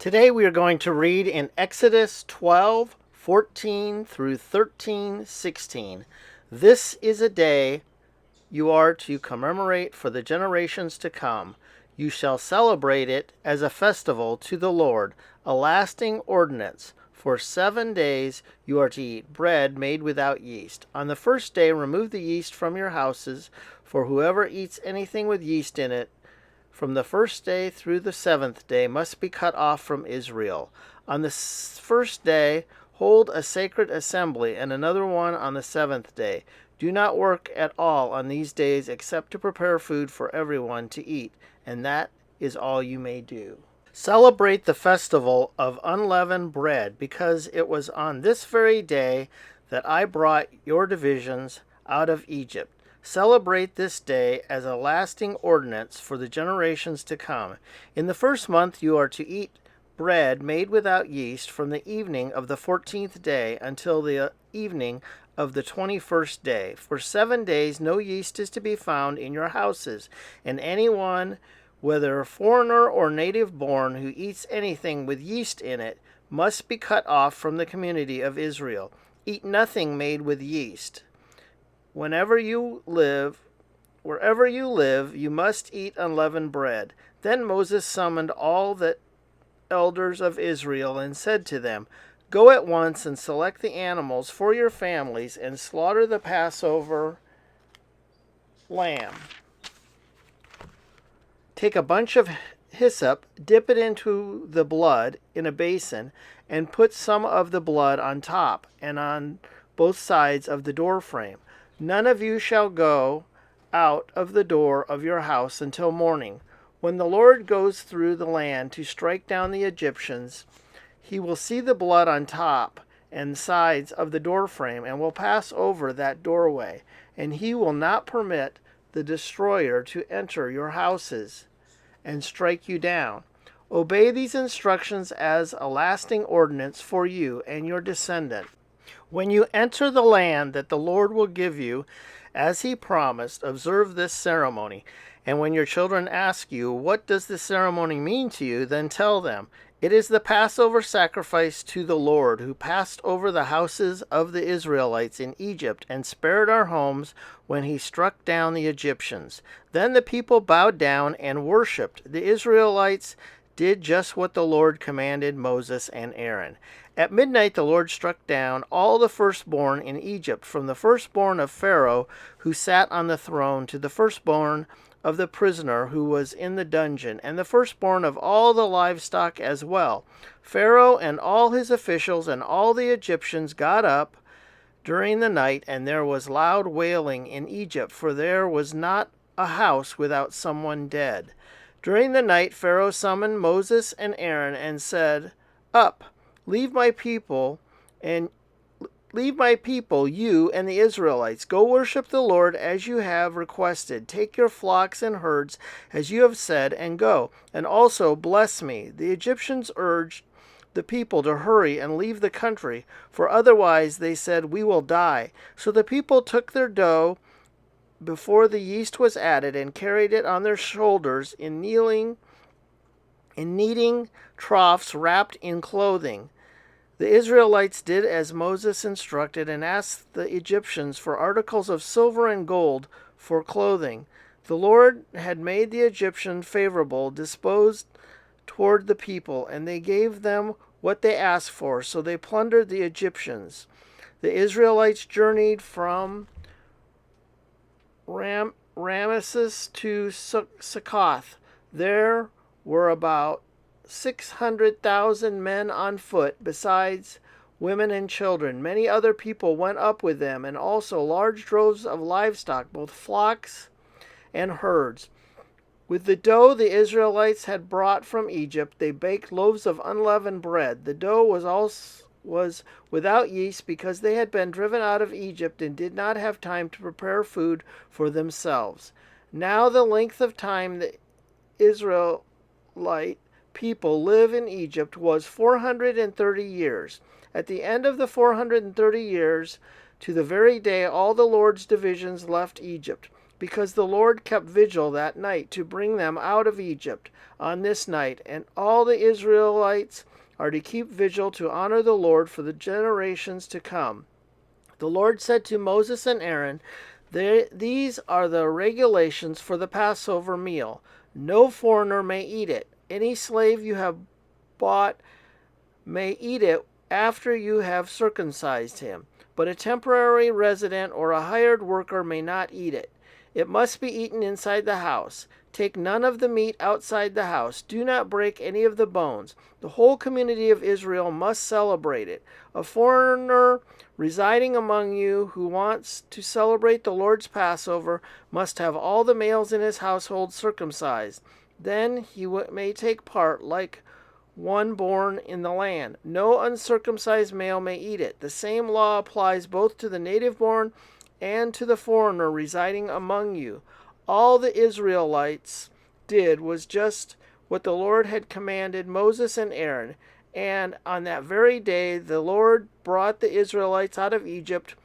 Today we are going to read in Exodus 12:14 through 13:16. This is a day you are to commemorate for the generations to come. You shall celebrate it as a festival to the Lord, a lasting ordinance. For 7 days you are to eat bread made without yeast. On the first day remove the yeast from your houses, for whoever eats anything with yeast in it from the first day through the 7th day must be cut off from Israel. On the first day hold a sacred assembly, and another one on the 7th day. Do not work at all on these days except to prepare food for everyone to eat, and that is all you may do. Celebrate the festival of unleavened bread, because it was on this very day that I brought your divisions out of Egypt. Celebrate this day as a lasting ordinance for the generations to come. In the first month you are to eat bread made without yeast from the evening of the 14th day until the evening of the 21st day. For 7 days no yeast is to be found in your houses, and anyone, whether foreigner or native born, who eats anything with yeast in it must be cut off from the community of Israel. Eat nothing made with yeast. Wherever you live, you must eat unleavened bread. Then Moses summoned all the elders of Israel and said to them, Go at once and select the animals for your families and slaughter the Passover lamb. Take a bunch of hyssop, dip it into the blood in a basin, and put some of the blood on top and on both sides of the door frame. None of you shall go out of the door of your house until morning. When the Lord goes through the land to strike down the Egyptians, he will see the blood on top and sides of the door frame and will pass over that doorway, and he will not permit the destroyer to enter your houses and strike you down. Obey these instructions as a lasting ordinance for you and your descendant. When you enter the land that the Lord will give you, as he promised, observe this ceremony. And when your children ask you, What does this ceremony mean to you? Then tell them, It is the Passover sacrifice to the Lord, who passed over the houses of the Israelites in Egypt and spared our homes when he struck down the Egyptians. Then the people bowed down and worshipped. The Israelites did just what the Lord commanded Moses and Aaron. At midnight the Lord struck down all the firstborn in Egypt, from the firstborn of Pharaoh who sat on the throne to the firstborn of the prisoner who was in the dungeon, and the firstborn of all the livestock as well. Pharaoh and all his officials and all the Egyptians got up during the night, and there was loud wailing in Egypt, for there was not a house without someone dead. During the night Pharaoh summoned Moses and Aaron and said, Up, leave my people, you and the Israelites. Go worship the Lord as you have requested. Take your flocks and herds as you have said, and go. And also bless me. The Egyptians urged the people to hurry and leave the country, for otherwise, they said, we will die. So the people took their dough before the yeast was added and carried it on their shoulders in kneading troughs wrapped in clothing. The Israelites did as Moses instructed and asked the Egyptians for articles of silver and gold for clothing. The Lord had made the Egyptians favorable, disposed toward the people, and they gave them what they asked for, so they plundered the Egyptians. The Israelites journeyed from Ramesses to Succoth. There were about 600,000 men on foot, besides women and children. Many other people went up with them, and also large droves of livestock, both flocks and herds. With the dough the Israelites had brought from Egypt, they baked loaves of unleavened bread. The dough was without yeast, because they had been driven out of Egypt and did not have time to prepare food for themselves. Now the length of time the Israelite people live in Egypt was 430 years. At the end of the 430 years, to the very day, all the Lord's divisions left Egypt. because the Lord kept vigil that night to bring them out of Egypt on this night, and all the Israelites are to keep vigil to honor the Lord for the generations to come. The Lord said to Moses and Aaron, These are the regulations for the Passover meal. No foreigner may eat it. Any slave you have bought may eat it after you have circumcised him, but a temporary resident or a hired worker may not eat it. It must be eaten inside the house. Take none of the meat outside the house. Do not break any of the bones. The whole community of Israel must celebrate it. A foreigner residing among you who wants to celebrate the Lord's Passover must have all the males in his household circumcised. Then he may take part like one born in the land. No uncircumcised male may eat it. The same law applies both to the native born and to the foreigner residing among you. All the Israelites did was just what the Lord had commanded Moses and Aaron. And on that very day, the Lord brought the Israelites out of Egypt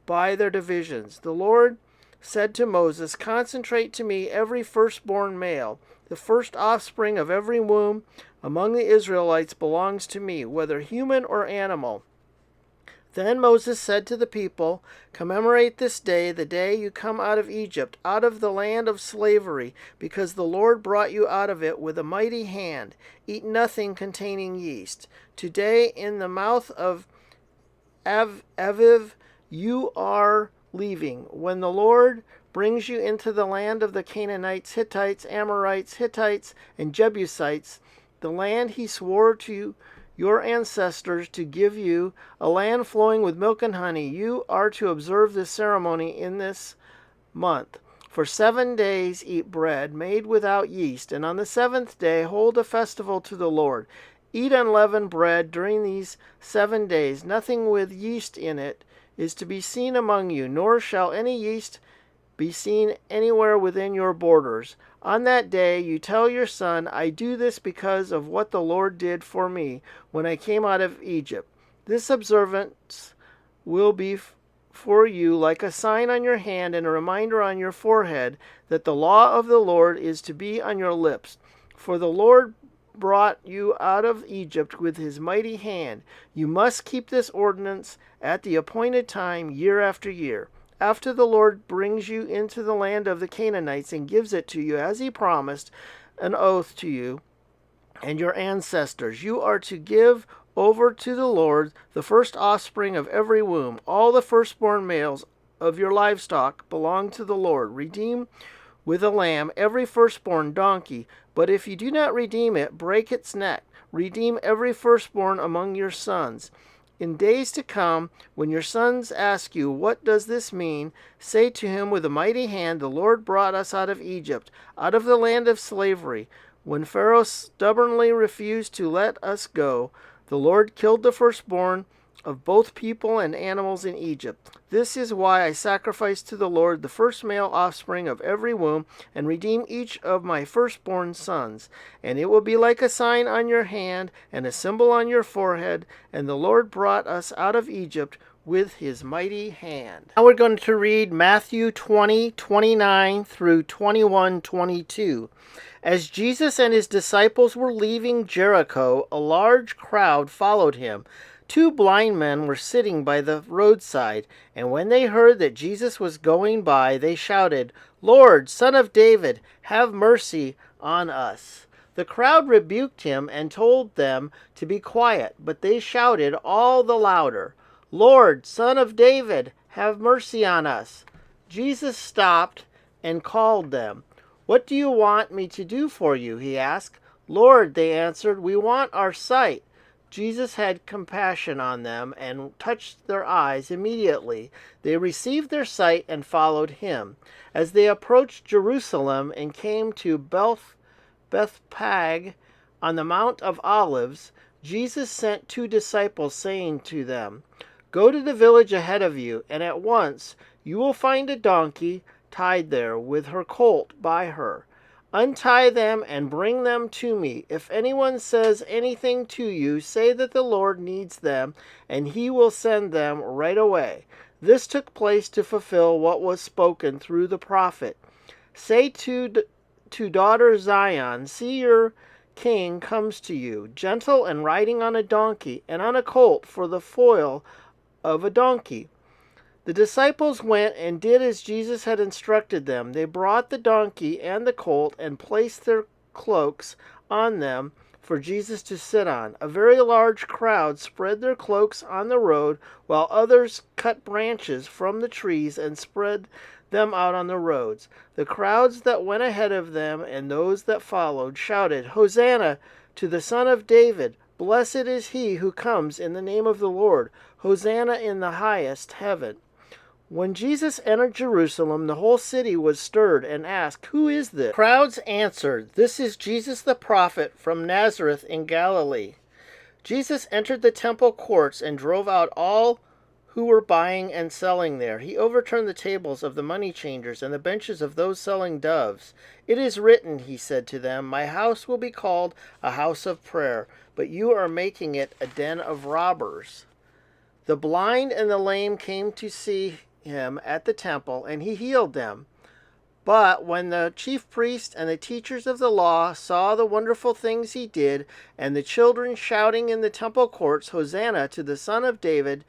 by their divisions. The Lord said to Moses, Consecrate to me every firstborn male. The first offspring of every womb among the Israelites belongs to me, whether human or animal. Then Moses said to the people, Commemorate this day, the day you come out of Egypt, out of the land of slavery, because the Lord brought you out of it with a mighty hand. Eat nothing containing yeast. Today in the mouth of Aviv you are leaving. When the Lord brings you into the land of the Canaanites, Hittites, Amorites, Hittites, and Jebusites, the land he swore to your ancestors to give you, a land flowing with milk and honey, you are to observe this ceremony in this month. For 7 days eat bread made without yeast, and on the 7th day hold a festival to the Lord. Eat unleavened bread during these 7 days. Nothing with yeast in it is to be seen among you, nor shall any yeast be seen anywhere within your borders. On that day you tell your son, I do this because of what the Lord did for me when I came out of Egypt. This observance will be for you like a sign on your hand and a reminder on your forehead that the law of the Lord is to be on your lips. For the Lord brought you out of Egypt with his mighty hand. You must keep this ordinance at the appointed time year after year. After the Lord brings you into the land of the Canaanites and gives it to you as he promised, an oath to you and your ancestors, you are to give over to the Lord the first offspring of every womb. All the firstborn males of your livestock belong to the Lord. Redeem with a lamb every firstborn donkey, but if you do not redeem it, break its neck. Redeem every firstborn among your sons. In days to come, when your sons ask you, What does this mean? Say to him with a mighty hand, The Lord brought us out of Egypt, out of the land of slavery. When Pharaoh stubbornly refused to let us go, the Lord killed the firstborn of both people and animals in Egypt. This is why I sacrifice to the Lord the first male offspring of every womb, and redeem each of my firstborn sons. And it will be like a sign on your hand and a symbol on your forehead, and the Lord brought us out of Egypt with his mighty hand. Now we're going to read Matthew 20:29 through 21:22. As Jesus and his disciples were leaving Jericho, a large crowd followed him. 2 blind men were sitting by the roadside, and when they heard that Jesus was going by, they shouted, Lord, Son of David, have mercy on us. The crowd rebuked him and told them to be quiet, but they shouted all the louder, Lord, Son of David, have mercy on us. Jesus stopped and called them. What do you want me to do for you? He asked. Lord, they answered, we want our sight. Jesus had compassion on them and touched their eyes. Immediately they received their sight and followed him. As they approached Jerusalem and came to Bethphage on the Mount of Olives, Jesus sent 2 disciples, saying to them, Go to the village ahead of you, and at once you will find a donkey tied there with her colt by her. Untie them and bring them to me. If anyone says anything to you, say that the Lord needs them, and he will send them right away. This took place to fulfill what was spoken through the prophet. Say to daughter Zion, see your king comes to you, gentle and riding on a donkey, and on a colt for the foal of a donkey. The disciples went and did as Jesus had instructed them. They brought the donkey and the colt and placed their cloaks on them for Jesus to sit on. A very large crowd spread their cloaks on the road, while others cut branches from the trees and spread them out on the roads. The crowds that went ahead of them and those that followed shouted, Hosanna to the Son of David! Blessed is he who comes in the name of the Lord! Hosanna in the highest heaven! When Jesus entered Jerusalem, the whole city was stirred and asked, Who is this? Crowds answered, This is Jesus the prophet from Nazareth in Galilee. Jesus entered the temple courts and drove out all who were buying and selling there. He overturned the tables of the money changers and the benches of those selling doves. It is written, he said to them, My house will be called a house of prayer, but you are making it a den of robbers. The blind and the lame came to see him at the temple, and he healed them. But when the chief priests and the teachers of the law saw the wonderful things he did, and the children shouting in the temple courts, Hosanna to the Son of David,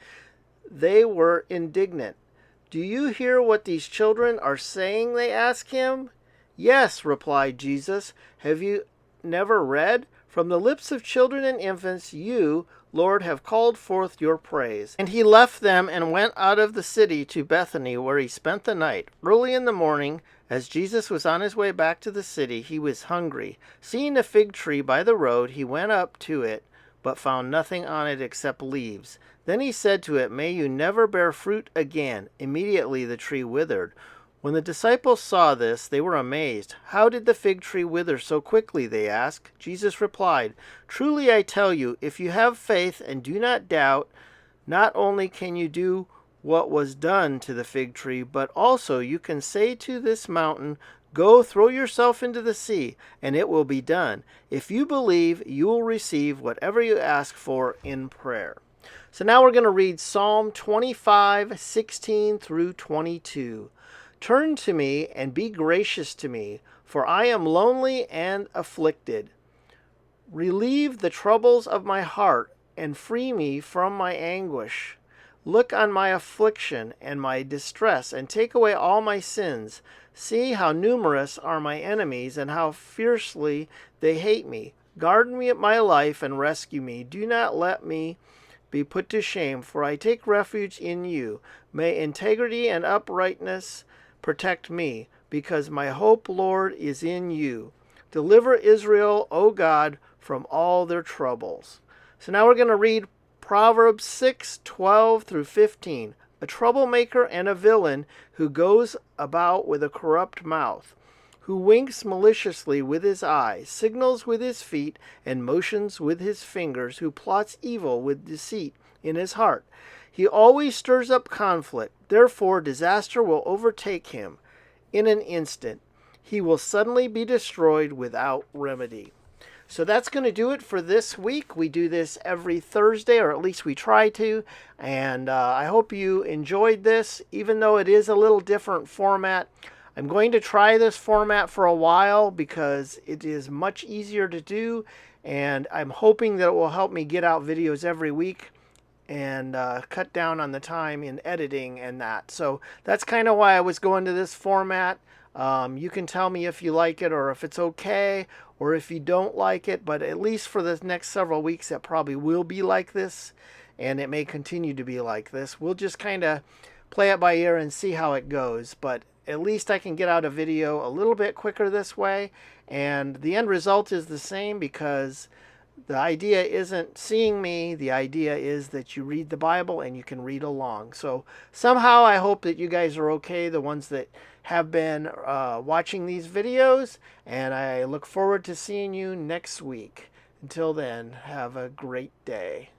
they were indignant. Do you hear what these children are saying? They asked him. Yes, replied Jesus. Have you never read? From the lips of children and infants, you, Lord, have called forth your praise. And he left them and went out of the city to Bethany, where he spent the night. Early in the morning, as Jesus was on his way back to the city, he was hungry. Seeing a fig tree by the road, he went up to it, but found nothing on it except leaves. Then he said to it, May you never bear fruit again. Immediately the tree withered. When the disciples saw this, they were amazed. How did the fig tree wither so quickly? They asked. Jesus replied, Truly I tell you, if you have faith and do not doubt, not only can you do what was done to the fig tree, but also you can say to this mountain, Go throw yourself into the sea, and it will be done. If you believe, you will receive whatever you ask for in prayer. So now we're going to read Psalm 25:16 through 22. Turn to me and be gracious to me, for I am lonely and afflicted. Relieve the troubles of my heart and free me from my anguish. Look on my affliction and my distress and take away all my sins. See how numerous are my enemies and how fiercely they hate me. Guard me at my life and rescue me. Do not let me be put to shame, for I take refuge in you. May integrity and uprightness protect me, because my hope, Lord, is in you. Deliver Israel, O God, from all their troubles. So now we're going to read Proverbs 6:12 through 15. A troublemaker and a villain who goes about with a corrupt mouth, who winks maliciously with his eyes, signals with his feet, and motions with his fingers, who plots evil with deceit in his heart. He always stirs up conflict. Therefore, disaster will overtake him in an instant. He will suddenly be destroyed without remedy. So that's going to do it for this week. We do this every Thursday, or at least we try to. And I hope you enjoyed this, even though it is a little different format. I'm going to try this format for a while because it is much easier to do. And I'm hoping that it will help me get out videos every week and cut down on the time in editing and that. So that's kind of why I was going to this format. You can tell me if you like it or if it's okay or if you don't like it, but at least for the next several weeks it probably will be like this, and it may continue to be like this. We'll just kind of play it by ear and see how it goes, but at least I can get out a video a little bit quicker this way, and the end result is the same because the idea isn't seeing me. The idea is that you read the Bible and you can read along. So somehow I hope that you guys are okay, the ones that have been watching these videos, and I look forward to seeing you next week. Until then, have a great day.